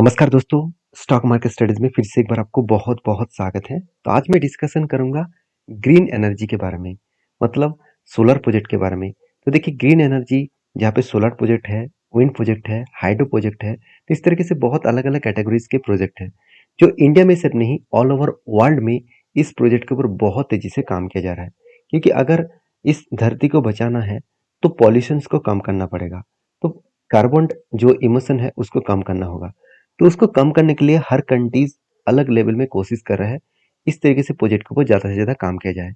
नमस्कार दोस्तों, stock market studies में फिर से एक बार आपको बहुत-बहुत स्वागत है। तो आज मैं डिस्कशन करूँगा ग्रीन एनर्जी के बारे में, मतलब सोलर प्रोजेक्ट के बारे में। तो देखिए ग्रीन एनर्जी जहाँ पे सोलर प्रोजेक्ट है, विंड प्रोजेक्ट है, हाइड्रो प्रोजेक्ट है, तो इस तरीके से बहुत अलग-अलग कैटेगरीज के प्रोजेक्ट हैं, जो इंडिया में सिर्फ नहीं ऑल ओवर वर्ल्ड में इस प्रोजेक्ट के ऊपर बहुत तेजी से काम किया जा रहा है। क्योंकि अगर इस धरती को बचाना है, तो पॉल्यूशंस को कम करना पड़ेगा। तो कार्बन जो इमिशन है उसको कम करना होगा। तो उसको कम करने के लिए हर कंट्रीज अलग लेवल में कोशिश कर रहा है इस तरीके से प्रोजेक्ट के ऊपर ज़्यादा से ज़्यादा काम किया जाए।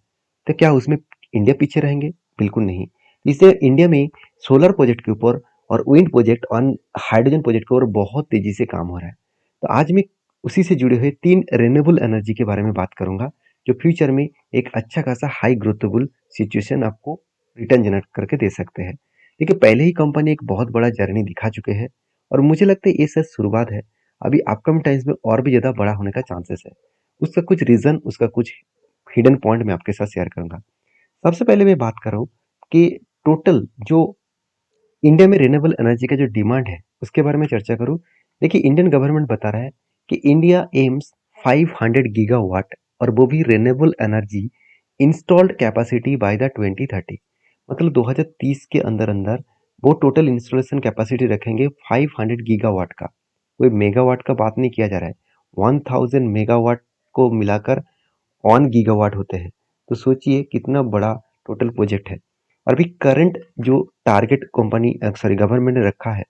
तो क्या उसमें इंडिया पीछे रहेंगे? बिल्कुल नहीं। इससे इंडिया में सोलर प्रोजेक्ट के ऊपर और विंड प्रोजेक्ट और हाइड्रोजन प्रोजेक्ट के ऊपर बहुत तेजी से काम हो रहा है। तो आज मैं उसी से जुड़े हुए 3 रिन्यूएबल एनर्जी के बारे में बात करूंगा, जो फ्यूचर में एक अच्छा खासा हाई ग्रोथेबल सिचुएशन आपको रिटर्न जनरेट करके दे सकते हैं। देखिए पहले ही कंपनी एक बहुत बड़ा जर्नी दिखा चुके हैं और मुझे लगता है ये सिर्फ शुरुआत है। अभी अपकमिंग टाइम्स में और भी ज़्यादा बड़ा होने का चांसेस है। उसका कुछ रीज़न, उसका कुछ हिडन पॉइंट मैं आपके साथ शेयर करूँगा। सबसे पहले मैं बात कर रहा हूँ कि टोटल जो इंडिया में रिन्यूएबल एनर्जी का जो डिमांड है, उसके बारे में चर्चा करूँ। देखिए इंडियन गवर्नमेंट बता रहा है कि इंडिया एम्स 500 गीगावाट और वो भी renewable energy installed capacity by the 2030, मतलब 2030 के अंदर-अंदर वो टोटल इंस्टॉलेशन कैपेसिटी रखेंगे 500 गीगावाट का। कोई मेगावाट का बात नहीं किया जा रहा है। 1000 मेगावाट को मिलाकर 1 गीगावाट होते हैं। तो सोचिए कितना बड़ा टोटल प्रोजेक्ट है। और अभी करंट जो टारगेट कंपनी गवर्नमेंट ने रखा है,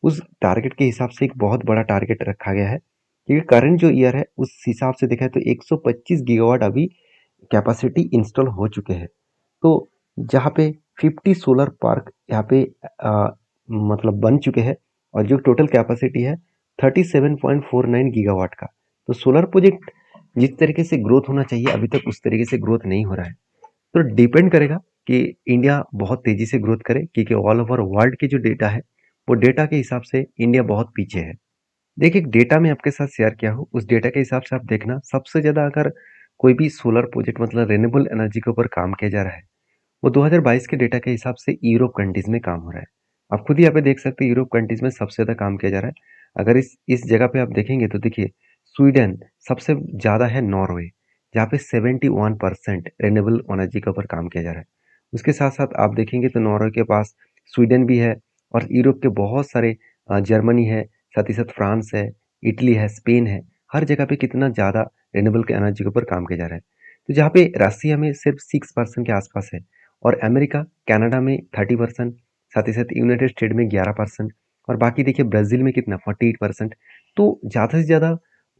उस टारगेट के हिसाब से एक बहुत बड़ा टारगेट रखा गया है। क्योंकि करंट जो ईयर है उस हिसाब से देखा है तो 125 गीगावाट अभी कैपेसिटी इंस्टॉल हो चुके हैं। तो जहाँ पे 50 सोलर पार्क यहाँ पे मतलब बन चुके हैं और जो टोटल कैपेसिटी है 37.49 गीगावाट का। तो सोलर प्रोजेक्ट जिस तरीके से ग्रोथ होना चाहिए अभी तक उस तरीके से ग्रोथ नहीं हो रहा है। तो डिपेंड करेगा कि इंडिया बहुत तेजी से ग्रोथ करे, क्योंकि ऑल ओवर वर्ल्ड की जो डेटा है वो डेटा के हिसाब से इंडिया बहुत पीछे है। देखिए एक डेटा मैं आपके साथ शेयर किया हूँ, उस डेटा के हिसाब से आप देखना सबसे ज़्यादा अगर कोई भी सोलर प्रोजेक्ट मतलब रिन्यूएबल एनर्जी के ऊपर काम किया जा रहा है, वो 2022 के डेटा के हिसाब से यूरोप कंट्रीज में काम हो रहा है। आप खुद ही यहाँ पे देख सकते हैं यूरोप कंट्रीज में सबसे ज़्यादा काम किया जा रहा है। अगर इस जगह पे आप देखेंगे तो देखिए स्वीडन सबसे ज़्यादा है, नॉर्वे जहाँ पे 71% रिन्यूएबल एनर्जी के ऊपर काम किया जा रहा है। उसके साथ साथ आप देखेंगे तो नॉर्वे के पास स्वीडन भी है और यूरोप के बहुत सारे जर्मनी है, साथ ही साथ फ्रांस है, इटली है, स्पेन है। हर जगह पे कितना ज़्यादा रिन्यूएबल एनर्जी के ऊपर काम किया जा रहा है। तो जहाँ पे रसिया में सिर्फ 6% के आसपास है और अमेरिका, कनाडा में 30%, साथ ही साथ यूनाइटेड स्टेट में 11% और बाकी देखिए ब्राज़ील में कितना 48%। तो ज़्यादा से ज़्यादा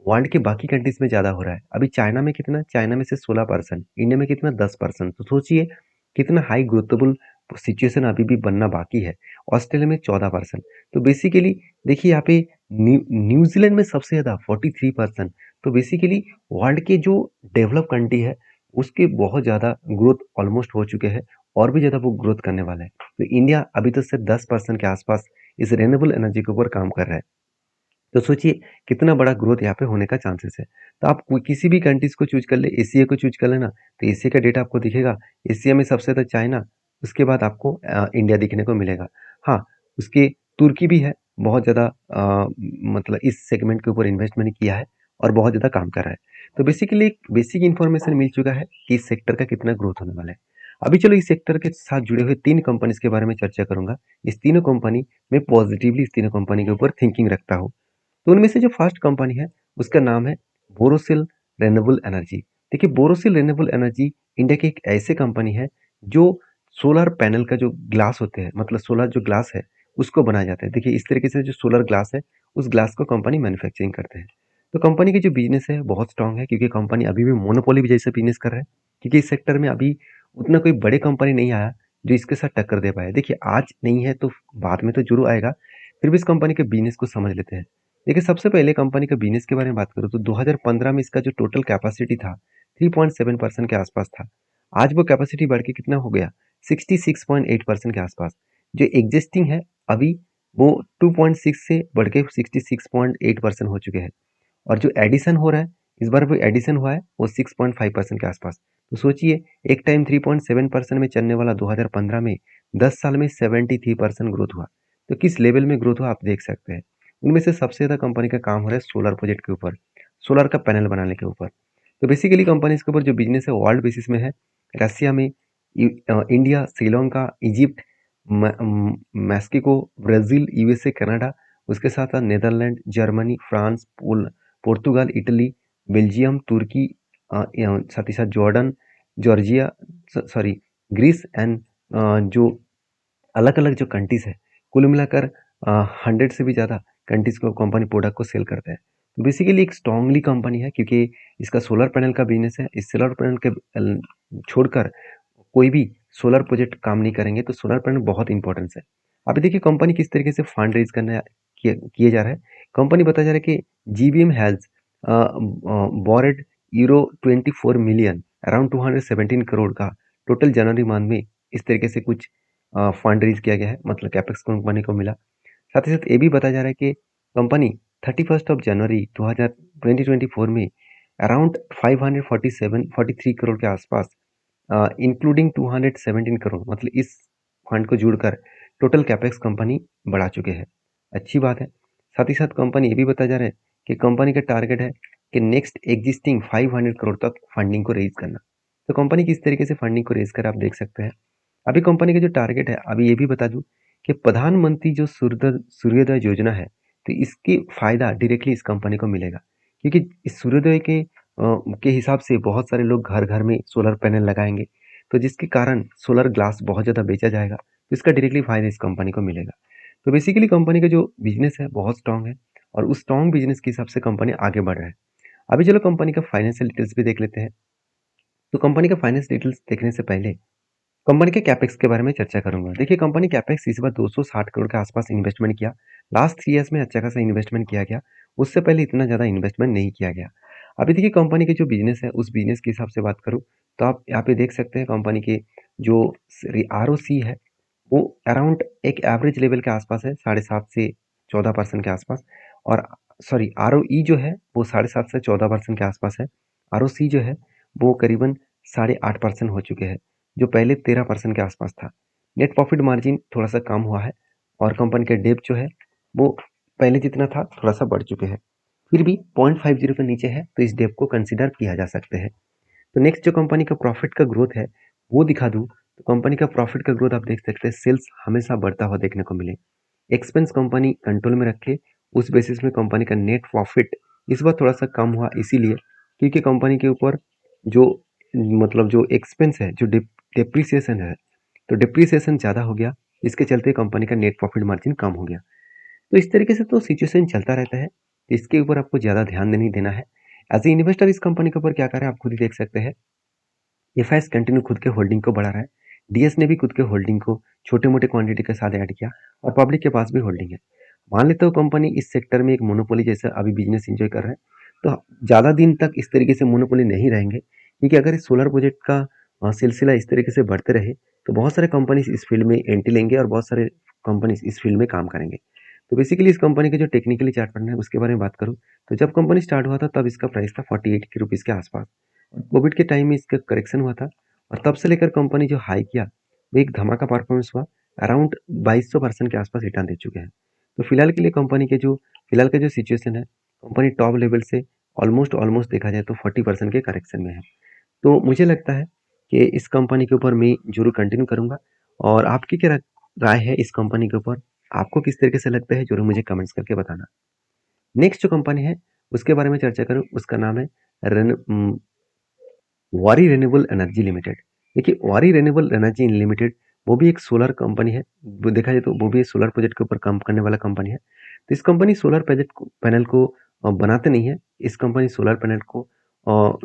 वर्ल्ड के बाकी कंट्रीज़ में ज़्यादा हो रहा है। अभी चाइना में कितना? चाइना में से 16%, इंडिया में कितना 10%। तो सोचिए कितना हाई ग्रोथेबल सिचुएशन अभी भी बनना बाकी है। ऑस्ट्रेलिया में 14%। तो बेसिकली देखिए यहाँ पे न्यूज़ीलैंड में सबसे ज़्यादा 43%। तो बेसिकली वर्ल्ड के जो डेवलप कंट्री है उसके बहुत ज़्यादा ग्रोथ ऑलमोस्ट हो चुके हैं और भी ज़्यादा वो ग्रोथ करने वाला है। तो इंडिया अभी तो सिर्फ 10% के आसपास इस रिन्यूएबल एनर्जी के ऊपर काम कर रहा है। तो सोचिए कितना बड़ा ग्रोथ यहाँ पे होने का चांसेस है। तो आप किसी भी कंट्रीज को चूज कर ले, एशिया को चूज कर लेना, तो एशिया का डेटा आपको दिखेगा। एशिया में सबसे ज़्यादा चाइना, उसके बाद आपको इंडिया दिखने को मिलेगा। हाँ, उसके तुर्की भी है, बहुत ज़्यादा मतलब इस सेगमेंट के ऊपर इन्वेस्टमेंट किया है और बहुत ज़्यादा काम कर रहा है। तो बेसिकली एक बेसिक इन्फॉर्मेशन मिल चुका है कि इस सेक्टर का कितना ग्रोथ होने वाला है। अभी चलो इस सेक्टर के साथ जुड़े हुए 3 कंपनीज के बारे में चर्चा करूंगा। इस तीनों कंपनी मैं पॉजिटिवली इस तीनों कंपनी के ऊपर थिंकिंग रखता हूँ। तो उनमें से जो फर्स्ट कंपनी है उसका नाम है बोरोसिल रिन्यूएबल एनर्जी। देखिए बोरोसिल रिन्यूएबल एनर्जी इंडिया की एक ऐसी कंपनी है जो सोलर पैनल का जो ग्लास होते हैं, मतलब सोलर जो ग्लास है उसको बनाया जाता है। देखिए इस तरीके से जो सोलर ग्लास है उस ग्लास को कंपनी मैन्युफैक्चरिंग करते हैं। तो कंपनी की जो बिजनेस है बहुत स्ट्रांग है, क्योंकि कंपनी अभी भी मोनोपोली भी जैसे बिजनेस कर रहा है, क्योंकि इस सेक्टर में अभी उतना कोई बड़े कंपनी नहीं आया जो इसके साथ टक्कर दे पाए। देखिए आज नहीं है तो बाद में तो जरूर आएगा। फिर भी इस कंपनी के बिजनेस को समझ लेते हैं। देखिए सबसे पहले कंपनी का बिजनेस के बारे में बात करूँ तो 2015 में इसका जो टोटल कैपेसिटी था 3.7% के आसपास था। आज वो कैपेसिटी बढ़ के कितना हो गया 66.8% के आसपास। जो एग्जिस्टिंग है अभी वो 2.6 से बढ़ के 66.8% हो चुके हैं और जो एडिशन हो रहा है इस बार वो एडिशन हुआ है वो 6.5% के आसपास। तो सोचिए एक टाइम 3.7% में चलने वाला 2015 में 10 साल में 73% ग्रोथ हुआ। तो किस लेवल में ग्रोथ हुआ आप देख सकते हैं। उनमें से सबसे ज़्यादा कंपनी का काम हो रहा है सोलर प्रोजेक्ट के ऊपर, सोलर का पैनल बनाने के ऊपर। तो बेसिकली कंपनी इसके ऊपर जो बिजनेस है वर्ल्ड बेसिस में है, रसिया में, India, Sri Lanka, Egypt, Mexico, Brazil, USA, Canada, उसके साथ-साथ नीदरलैंड, जर्मनी, फ्रांस, पुर्तगाल, इटली, बेल्जियम, तुर्की, साथ ही साथ Jordan, Georgia, sorry, Greece and जो अलग-अलग जो कंट्रीज़ है, कुल मिलाकर 100 से भी ज़्यादा कंट्रीज़ को कंपनी प्रोडक्ट को सेल करता है। तो बेसिकली एक स्ट्रांगली कंपनी है क्योंकि इसका सोलर पैनल का बिज़नेस है। इस सोलर पैनल के छोड़कर कोई भी सोलर प्रोजेक्ट काम नहीं करेंगे, तो सोलर पैनल बहुत इंपॉर्टेंस है। अभी देखिए कंपनी किस तरीके से फंड रेज़ करना किए जा रहा है। कंपनी बताया जा रहा है कि GBM has borrowed euro 24 million around 217 crore का टोटल जनवरी मंथ में इस तरीके से कुछ फंड रेज़ किया गया है, मतलब कैपेक्स कंपनी को मिला। साथ ही साथ ये भी बताया जा रहा है कि कंपनी 31 जनवरी 2024 में अराउंड 547-43 करोड़ के आसपास, इंक्लूडिंग 217 करोड़, मतलब इस फंड को जोड़कर टोटल कैपेक्स कंपनी बढ़ा चुके हैं। अच्छी बात है। साथ ही साथ कंपनी ये भी बताया जा रहा है कि कंपनी का टारगेट है कि नेक्स्ट एग्जिस्टिंग 500 करोड़ तक फंडिंग को रेज करना। तो कंपनी किस तरीके से फंडिंग को रेज कर आप देख सकते हैं। अभी कंपनी का जो टारगेट है, अभी ये भी बता दूं कि प्रधानमंत्री जो सूर्योदय योजना है, तो इसकी फायदा डायरेक्टली इस कंपनी को मिलेगा क्योंकि इस सूर्योदय के हिसाब से बहुत सारे लोग घर घर में सोलर पैनल लगाएंगे, तो जिसके कारण सोलर ग्लास बहुत ज़्यादा बेचा जाएगा, तो इसका डायरेक्टली फायदा इस कंपनी को मिलेगा। तो बेसिकली कंपनी का जो बिजनेस है बहुत स्ट्रांग है और उस स्ट्रांग बिजनेस के हिसाब से कंपनी आगे बढ़ रहा है। अभी चलो कंपनी का फाइनेंशियल डिटेल्स भी देख लेते हैं। तो कंपनी का फाइनेंस डिटेल्स देखने से पहले कंपनी के कैपेक्स के बारे में चर्चा करूंगा। देखिए कंपनी कैपेक्स इस बार 260 करोड़ के आसपास इन्वेस्टमेंट किया। लास्ट 3 ईयर्स में अच्छा खासा इन्वेस्टमेंट किया गया। उससे पहले इतना ज़्यादा इन्वेस्टमेंट नहीं किया गया। अभी देखिए कंपनी के जो बिजनेस है उस बिजनेस के हिसाब से बात करूँ तो आप यहाँ पे देख सकते हैं कंपनी के जो ROC है वो अराउंड एक एवरेज लेवल के आसपास है, 7.5 से 14% के आसपास। और सॉरी, ROE जो है वो 7.5 से 14% के आसपास है। ROC जो है वो करीबन 8.5% हो चुके हैं, जो पहले 13% के आसपास था। नेट प्रॉफिट मार्जिन थोड़ा सा कम हुआ है और कंपनी का डेब्ट जो है वो पहले जितना था थोड़ा सा बढ़ चुके हैं, फिर भी 0.50 के नीचे है, तो इस डेब्ट को कंसिडर किया जा सकते हैं। तो नेक्स्ट जो कंपनी का प्रॉफिट का ग्रोथ है वो दिखा दूं तो कंपनी का प्रॉफिट का ग्रोथ आप देख सकते हैं, सेल्स हमेशा बढ़ता हुआ देखने को मिले, एक्सपेंस कंपनी कंट्रोल में रखे, उस बेसिस में कंपनी का नेट प्रॉफिट इस बार थोड़ा सा कम हुआ, इसीलिए क्योंकि कंपनी के ऊपर जो मतलब जो एक्सपेंस है, जो डिप्रिसिएशन है, तो डिप्रिसिएशन ज़्यादा हो गया, इसके चलते कंपनी का नेट प्रॉफिट मार्जिन कम हो गया। तो इस तरीके से तो सिचुएशन चलता रहता है, इसके ऊपर आपको ज़्यादा ध्यान नहीं देना है। एज ए इन्वेस्टर इस कंपनी के ऊपर क्या करें आप खुद ही देख सकते हैं। एफआईएस कंटिन्यू खुद के होल्डिंग को बढ़ा रहा है, डीएस ने भी खुद के होल्डिंग को छोटे मोटे क्वांटिटी के साथ ऐड किया और पब्लिक के पास भी होल्डिंग है। मान लेते हो कंपनी इस सेक्टर में एक मोनोपोली जैसा अभी बिजनेस एंजॉय कर रहा है, तो ज़्यादा दिन तक इस तरीके से मोनोपोली नहीं रहेंगे, क्योंकि अगर इस सोलर प्रोजेक्ट का सिलसिला इस तरीके से बढ़ते रहे तो बहुत सारे कंपनीज इस फील्ड में एंट्री लेंगे और बहुत सारे कंपनीज इस फील्ड में काम करेंगे। तो बेसिकली इस कंपनी के जो टेक्निकली चार्ट पैटर्न है उसके बारे में बात करूँ तो जब कंपनी स्टार्ट हुआ था तब इसका प्राइस था 48 के रुपीज़ के आसपास। कोविड के टाइम में इसका करेक्शन हुआ था और तब से लेकर कंपनी जो हाई किया वो एक धमाका परफॉर्मेंस हुआ, अराउंड 2200% के आसपास रिटर्न दे चुके हैं। तो फिलहाल के लिए कंपनी के जो फिलहाल का जो सिचुएशन है, कंपनी टॉप लेवल से ऑलमोस्ट ऑलमोस्ट देखा जाए तो 40% के करेक्शन में है। तो मुझे लगता है कि इस कंपनी के ऊपर मैं जरूर कंटिन्यू करूंगा। और आपकी क्या राय है इस कंपनी के ऊपर, आपको किस तरीके से लगता है, जरूर मुझे कमेंट्स करके बताना। नेक्स्ट जो कंपनी है उसके बारे में चर्चा करूँ, उसका नाम है वारी रिन्यूएबल एनर्जी लिमिटेड। देखिए वारी रिन्यूएबल एनर्जी लिमिटेड वो भी एक सोलर कंपनी है, वो देखा जाए तो वो भी सोलर प्रोजेक्ट के ऊपर काम करने वाला कंपनी है। तो इस कंपनी सोलर प्रोजेक्ट पैनल को बनाते नहीं है, इस कंपनी सोलर पैनल को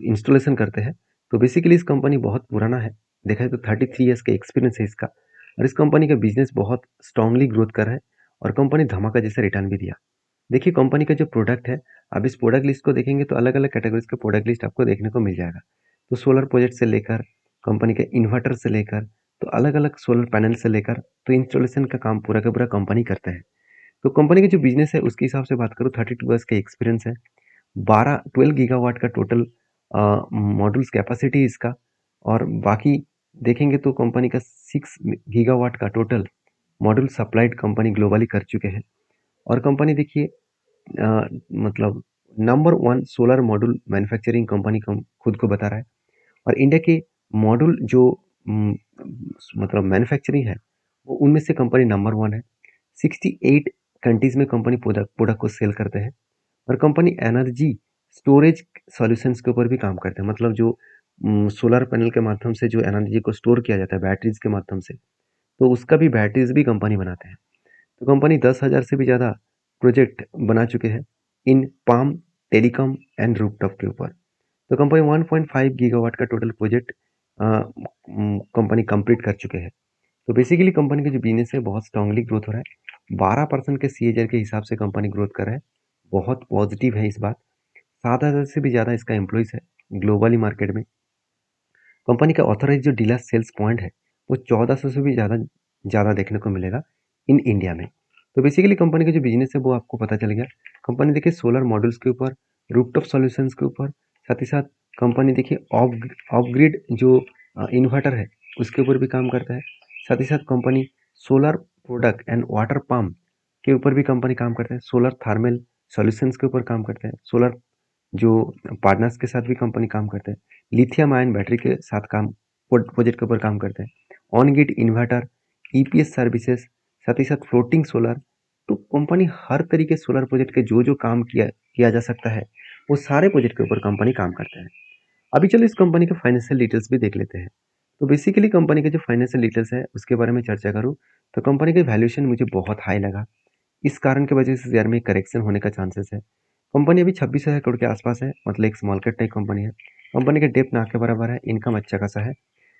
इंस्टॉलेशन करते हैं। तो बेसिकली इस कंपनी बहुत पुराना है, देखा जाए तो 33 ईयर्स का एक्सपीरियंस है इसका, और इस कंपनी का बिजनेस बहुत स्ट्रांगली ग्रोथ कर रहा है और कंपनी धमाका जैसा रिटर्न भी दिया। देखिए कंपनी का जो प्रोडक्ट है, अब इस प्रोडक्ट लिस्ट को देखेंगे तो अलग अलग कैटेगरीज का प्रोडक्ट लिस्ट आपको देखने को मिल जाएगा। तो सोलर प्रोजेक्ट से लेकर कंपनी के इन्वर्टर से लेकर तो अलग अलग सोलर पैनल से लेकर तो इंस्टॉलेशन का काम पूरा का पूरा कंपनी करता है। तो कंपनी का जो बिजनेस है उसके हिसाब से बात करूँ, 32 ईयर्स का एक्सपीरियंस है, 12 गीगावाट का टोटल मॉड्यूल्स कैपेसिटी इसका, और बाकी देखेंगे तो कंपनी का 6 गीगावाट का total module supplied company globally कर चुके हैं। और कंपनी देखिए मतलब number 1 solar module manufacturing company खुद को बता रहा है। और इंडिया के मॉड्यूल जो उम, मतलब मैन्युफैक्चरिंग है, वो उनमें से कंपनी नंबर 1 है। 68 कंट्रीज़ में कंपनी प्रोडक्ट प्रोडक्ट को सेल करते हैं। और कंपनी एनर्जी स्टोरेज सॉल्यूशंस के ऊपर भी काम करते हैं। मतलब जो सोलर पैनल के माध्यम से जो एनर्जी को स्टोर किया जाता है बैटरीज के माध्यम से, तो उसका भी बैटरीज भी कंपनी बनाते हैं। तो कंपनी 10,000 से भी ज़्यादा प्रोजेक्ट बना चुके हैं इन पाम, टेलीकॉम एंड रूफटॉप के ऊपर। तो कंपनी 1.5 गीगावाट का टोटल प्रोजेक्ट कंपनी कंप्लीट कर चुके हैं। तो बेसिकली कंपनी का जो बिजनेस है बहुत स्ट्रांगली ग्रोथ हो रहा है। 12% के सीएजआर के हिसाब से कंपनी ग्रोथ कर रहा है। बहुत पॉजिटिव है इस बात। 7,000 से भी ज़्यादा इसका एम्प्लॉइज़ है ग्लोबली मार्केट में। कंपनी का ऑथराइज जो डीलर सेल्स पॉइंट है वो 1400 से भी ज़्यादा ज़्यादा देखने को मिलेगा इन इंडिया में। तो बेसिकली कंपनी का जो बिजनेस है वो आपको पता चल गया। कंपनी देखिए सोलर मॉड्यूल्स के ऊपर, रूफटॉप सॉल्यूशंस के ऊपर, साथ ही साथ कंपनी देखिए ऑफ ग्रिड जो इन्वर्टर है उसके ऊपर भी काम करता है। साथ ही साथ company solar product and water pump के ऊपर भी कंपनी काम करता है। सोलर थर्मल सॉल्यूशंस के ऊपर काम करता है। सोलर जो पार्टनर्स के साथ भी कंपनी काम करते हैं। लिथियम आयन बैटरी के साथ काम प्रोजेक्ट के ऊपर काम करते हैं। On grid inverter, EPS services, साथ ही साथ फ्लोटिंग सोलर। तो कंपनी हर तरीके सोलर प्रोजेक्ट के जो जो काम किया किया जा सकता है वो सारे प्रोजेक्ट के ऊपर कंपनी काम करते हैं। अभी चलो इस कंपनी के फाइनेंशियल डिटेल्स भी देख लेते हैं। तो बेसिकली कंपनी के जो फाइनेंशियल डिटेल्स है उसके बारे में चर्चा करूँ तो कंपनी का वैल्यूएशन मुझे बहुत हाई लगा। इस कारण की वजह से शेयर में करेक्शन होने का चांसेस है। कंपनी अभी 26,000 करोड़ के आसपास है, मतलब एक स्मॉल कैप टाइप कंपनी है। कंपनी का डेप्थ ना के बराबर है, इनकम अच्छा खासा है।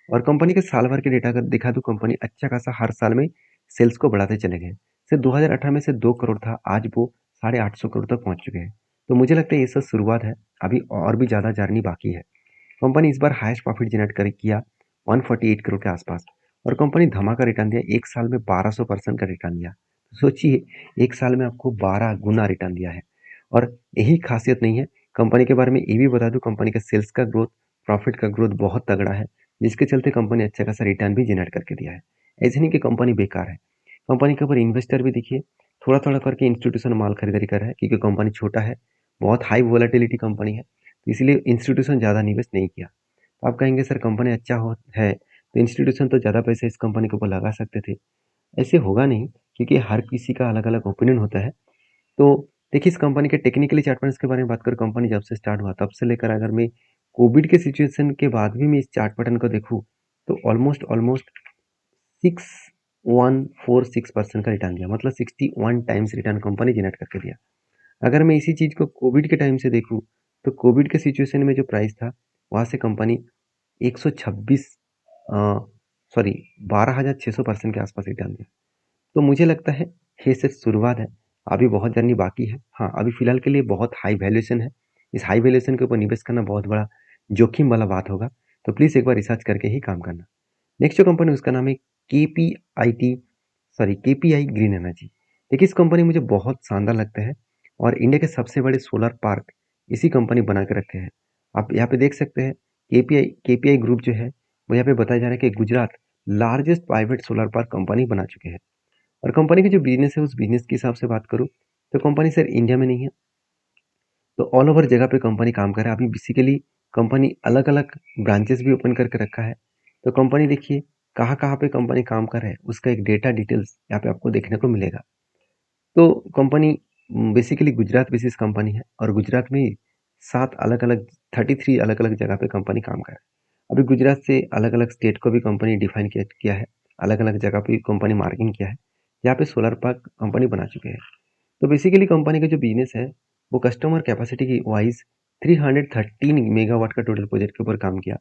और कंपनी के साल भर के डेटा अगर दिखा दूं कंपनी अच्छा खासा हर साल में सेल्स को बढ़ाते चले गए। सिर्फ 2018 में से 2 करोड़ था, आज वो 850 करोड़ तक पहुंच चुके हैं। तो मुझे लगता है ये सब शुरुआत है, अभी और भी ज़्यादा जर्नी बाकी है। कंपनी इस बार हाईएस्ट प्रॉफिट जनरेट कर किया 148 करोड़ के आसपास। और कंपनी धमाका रिटर्न दिया, एक साल में 1200% का रिटर्न दिया। तो सोचिए एक साल में आपको 12 गुना रिटर्न दिया है। और यही खासियत नहीं है, कंपनी के बारे में ये भी बता दूं कंपनी का सेल्स का ग्रोथ, प्रॉफिट का ग्रोथ बहुत तगड़ा है, जिसके चलते कंपनी अच्छा खासा रिटर्न भी जनरेट करके दिया है। ऐसे नहीं कि कंपनी बेकार है। कंपनी के ऊपर इन्वेस्टर भी देखिए थोड़ा थोड़ा करके इंस्टीट्यूशन माल खरीदारी कर रहा है, क्योंकि कंपनी छोटा है, बहुत हाई वोलेटिलिटी कंपनी है, तो इसलिए इंस्टीट्यूशन ज़्यादा निवेश नहीं किया। तो आप कहेंगे सर कंपनी अच्छा हो है तो इंस्टीट्यूशन तो ज़्यादा पैसे इस कंपनी के ऊपर लगा सकते थे। ऐसे होगा नहीं, क्योंकि हर किसी का अलग अलग ओपिनियन होता है। तो देखिए इस कंपनी के टेक्निकली चार्ट पैटर्न्स के बारे में बात करूँ, कंपनी जब से स्टार्ट हुआ तब से लेकर अगर मैं कोविड के सिचुएशन के बाद भी मैं इस चार्ट पैटर्न को देखूँ तो ऑलमोस्ट ऑलमोस्ट 6146% का रिटर्न दिया, मतलब 61 टाइम्स रिटर्न कंपनी जनरेट करके दिया। अगर मैं इसी चीज़ को कोविड के टाइम से देखूँ तो कोविड के सिचुएशन में जो प्राइस था वहाँ से कंपनी 126 सॉरी 12,600% के आसपास रिटर्न दिया। तो मुझे लगता है ये सिर्फ शुरुआत है, अभी बहुत जर्नी बाकी है। हाँ, अभी फिलहाल के लिए बहुत हाई वैल्यूएशन है। इस हाई वैल्यूएशन के ऊपर निवेश करना बहुत बड़ा जोखिम वाला बात होगा। तो प्लीज़ एक बार रिसर्च करके ही काम करना। नेक्स्ट जो कंपनी उसका नाम है KPIT sorry KPI green energy. देखिए इस कंपनी मुझे बहुत शानदार लगता है और इंडिया के सबसे बड़े सोलर पार्क इसी कंपनी बना के रखे हैं। आप यहाँ पे देख सकते हैं केपीआई ग्रुप जो है वो यहाँ पे बताया जा रहा है कि Gujarat largest private solar park company बना चुके हैं। और कंपनी का जो बिजनेस है उस बिजनेस के हिसाब से बात करूँ तो कंपनी सिर्फ इंडिया में नहीं है, तो ऑल ओवर जगह पे कंपनी काम कर रहा है। अभी बेसिकली कंपनी अलग अलग ब्रांचेस भी ओपन करके रखा है। तो कंपनी देखिए कहाँ कहाँ पे कंपनी काम कर रहा है उसका एक डेटा डिटेल्स यहाँ पे आपको देखने को मिलेगा। तो company basically Gujarat basis company है और गुजरात में 7 अलग अलग 33 अलग अलग जगह पे कंपनी काम कर रहा है। अभी गुजरात से अलग अलग स्टेट को भी कंपनी डिफाइन किया किया है, अलग अलग जगह पे कंपनी मार्किंग किया है जहाँ पे सोलर पार्क कंपनी बना चुके हैं। तो बेसिकली कंपनी का जो बिजनेस है वो कस्टमर कैपेसिटी की वाइज 313 मेगावाट का टोटल प्रोजेक्ट के ऊपर काम किया।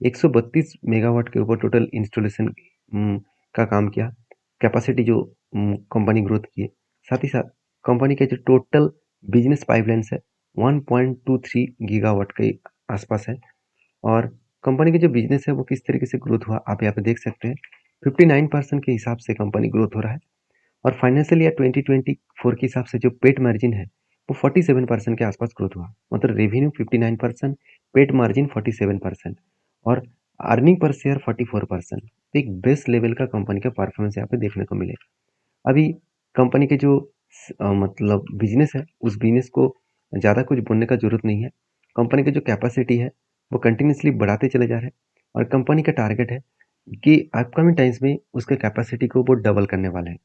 132 मेगावाट के ऊपर टोटल इंस्टॉलेशन का काम किया, कैपेसिटी जो कंपनी ग्रोथ की है। साथ ही साथ कंपनी के जो टोटल बिजनेस पाइपलाइंस है 1.23 गीगावाट के आसपास है। और कंपनी के जो बिजनेस है वो किस तरीके से ग्रोथ हुआ आप यहाँ पे देख सकते हैं। 59% के हिसाब से कंपनी ग्रोथ हो रहा है। और फाइनेंशियल ईयर 2024 के हिसाब से जो पेट मार्जिन है वो 47% के आसपास ग्रोथ हुआ, मतलब रेवेन्यू 59%, पेट मार्जिन 47% और अर्निंग पर शेयर 44%। तो एक बेस्ट लेवल का कंपनी का परफॉर्मेंस यहाँ पे देखने को मिले। अभी कंपनी के जो मतलब बिजनेस है, उस बिजनेस को ज़्यादा कुछ बोलने का ज़रूरत नहीं है। कंपनी की जो कैपेसिटी है वो कंटिन्यूसली बढ़ाते चले जा रहे हैं और कंपनी का टारगेट है कि अपकमिंग टाइम्स में उसके कैपेसिटी को वो डबल करने वाले हैं।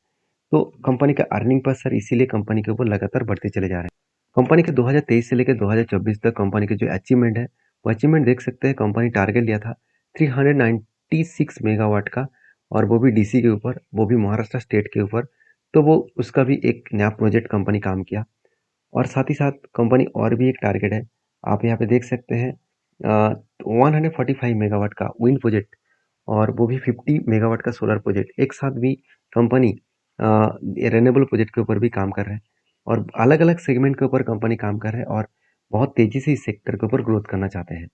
तो कंपनी का अर्निंग पर सर इसीलिए कंपनी के ऊपर लगातार बढ़ते चले जा रहे हैं। कंपनी के 2023 से लेकर 2024 तक कंपनी के जो अचीवमेंट है वो अचीवमेंट देख सकते हैं। कंपनी टारगेट लिया था 396 मेगावाट का, और वो भी डीसी के ऊपर, वो भी महाराष्ट्र स्टेट के ऊपर। तो वो उसका भी एक नया प्रोजेक्ट कंपनी काम किया। और साथ ही साथ कंपनी और भी एक टारगेट है, आप यहाँ पे देख सकते हैं 145 मेगावाट का विंड प्रोजेक्ट, और वो भी 50 मेगावाट का सोलर प्रोजेक्ट। एक साथ भी कंपनी रिन्यूएबल प्रोजेक्ट के ऊपर भी काम कर रहे हैं और अलग अलग सेगमेंट के ऊपर कंपनी काम कर रहे हैं और बहुत तेजी से इस सेक्टर के ऊपर ग्रोथ करना चाहते हैं।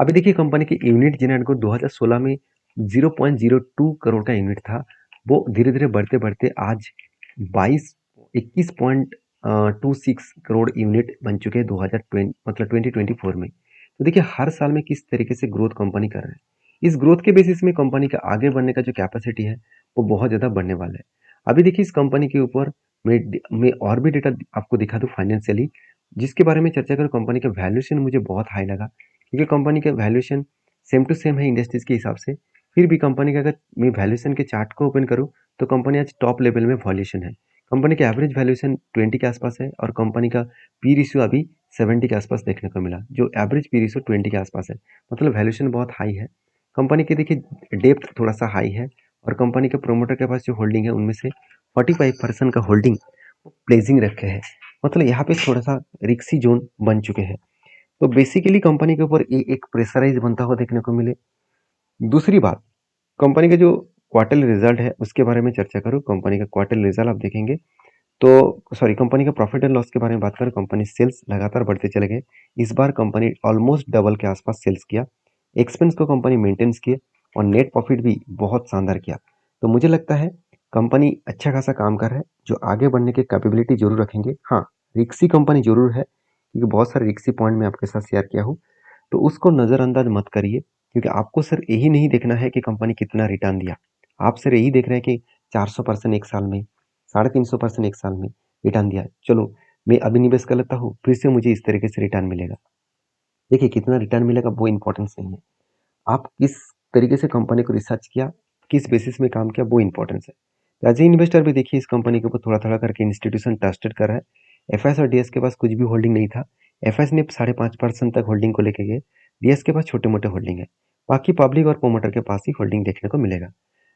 अभी देखिए कंपनी के यूनिट जिन्हें को 2016 में 0.02 करोड़ का यूनिट था, वो धीरे धीरे बढ़ते बढ़ते आज 21.26 करोड़ यूनिट बन चुके हैं 2020 मतलब 2024 में। तो देखिए हर साल में किस तरीके से ग्रोथ कंपनी कर रहे हैं। इस ग्रोथ के बेसिस में कंपनी का आगे बढ़ने का जो कैपेसिटी है वो बहुत ज़्यादा बढ़ने वाला है। अभी देखिए इस कंपनी के ऊपर मैं और भी डेटा आपको दिखा दूँ फाइनेंशियली, जिसके बारे में चर्चा करूँ। कंपनी का वैल्यूएशन मुझे बहुत हाई लगा, क्योंकि कंपनी का वैल्यूएशन सेम टू सेम है इंडस्ट्रीज के हिसाब से। फिर भी कंपनी का अगर मैं वैल्यूएशन के चार्ट को ओपन करूँ तो कंपनी आज टॉप लेवल में वैल्यूएशन है। कंपनी का एवरेज वैल्यूएशन 20 के आसपास है और कंपनी का पी रेशियो अभी 70 के आसपास देखने को मिला, जो एवरेज पी रेशियो 20 के आसपास है। मतलब वैल्यूएशन बहुत हाई है। कंपनी की देखिए डेप्थ थोड़ा सा हाई है, और कंपनी के प्रोमोटर के पास जो होल्डिंग है उनमें से 45% का होल्डिंग प्लेजिंग रखे हैं। मतलब यहाँ पे थोड़ा सा रिक्सी जोन बन चुके हैं। तो बेसिकली कंपनी के ऊपर एक प्रेशराइज बनता हुआ देखने को मिले। दूसरी बात, कंपनी का जो क्वार्टरली रिजल्ट है उसके बारे में चर्चा करूँ। कंपनी का क्वार्टरली रिजल्ट आप देखेंगे तो सॉरी, कंपनी का प्रॉफिट एंड लॉस के बारे में बात करें। कंपनी सेल्स लगातार बढ़ते चले गए। इस बार कंपनी ऑलमोस्ट डबल के आसपास सेल्स किया। एक्सपेंस को कंपनी मेंटेन्स किए और नेट प्रॉफिट भी बहुत शानदार किया। तो मुझे लगता है कंपनी अच्छा खासा काम कर रहा है, जो आगे बढ़ने की कैपेबिलिटी जरूर रखेंगे। हाँ, रिक्सी कंपनी जरूर है, क्योंकि बहुत सारे रिक्सी पॉइंट मैं आपके साथ शेयर किया हूँ। तो उसको नज़रअंदाज मत करिए, क्योंकि आपको सिर्फ यही नहीं देखना है कि कंपनी कितना रिटर्न दिया। आप सिर्फ यही देख रहे हैं कि 400% एक साल में, 350% एक साल में रिटर्न दिया। चलो मैं अभी निवेश कर लेता हूँ, फिर से मुझे इस तरीके से रिटर्न मिलेगा। देखिए कितना रिटर्न मिलेगा वो इम्पोर्टेंस नहीं है, आप किस तरीके से कंपनी को रिसर्च किया, किस बेसिस में काम किया, वो इम्पोर्टेंस है। एज ए इन्वेस्टर भी देखिए इस कंपनी के ऊपर थोड़ा थोड़ा करके इंस्टीट्यूशन ट्रस्टेड कर रहा है। एफएस और डीएस के पास कुछ भी होल्डिंग नहीं था। एफएस ने 5.5% तक होल्डिंग को लेके गए, डीएस के पास छोटे मोटे होल्डिंग है, बाकी पब्लिक और प्रोमोटर के पास ही होल्डिंग देखने को मिलेगा।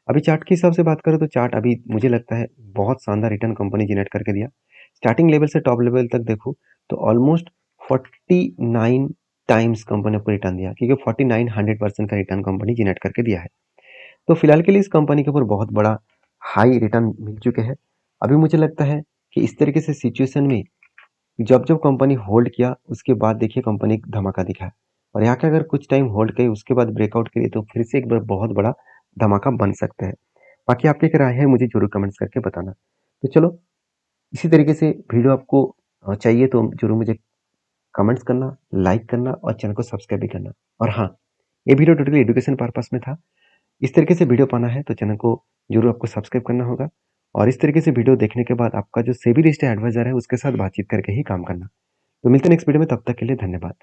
अभी चार्ट के हिसाब से बात करें तो चार्ट अभी मुझे लगता है बहुत शानदार रिटर्न कंपनी जनरेट करके दिया। स्टार्टिंग लेवल से टॉप लेवल तक देखो तो ऑलमोस्ट 49 टाइम्स कंपनी को रिटर्न दिया, क्योंकि 49 100% का रिटर्न कंपनी जनरेट करके दिया है। तो फिलहाल के लिए इस कंपनी के ऊपर बहुत बड़ा हाई रिटर्न मिल चुके हैं। अभी मुझे लगता है कि इस तरीके से सिचुएशन में जब जब कंपनी होल्ड किया उसके बाद देखिए कंपनी धमाका दिखा है, और यहाँ के अगर कुछ टाइम होल्ड करे उसके बाद ब्रेकआउट करिए तो फिर से एक बार बहुत बड़ा धमाका बन सकता है। बाकी आपकी क्या राय है मुझे जरूर कमेंट्स करके बताना। तो चलो, इसी तरीके से वीडियो आपको चाहिए तो जरूर मुझे कमेंट्स करना, लाइक करना और चैनल को सब्सक्राइब भी करना। और हाँ, ये वीडियो टोटली एजुकेशन पर्पस में था। इस तरीके से वीडियो पाना है तो चैनल को जरूर आपको सब्सक्राइब करना होगा, और इस तरीके से वीडियो देखने के बाद आपका जो सेबी रजिस्टर्ड एडवाइजर है उसके साथ बातचीत करके ही काम करना। तो मिलते हैं नेक्स्ट वीडियो में, तब तक के लिए धन्यवाद।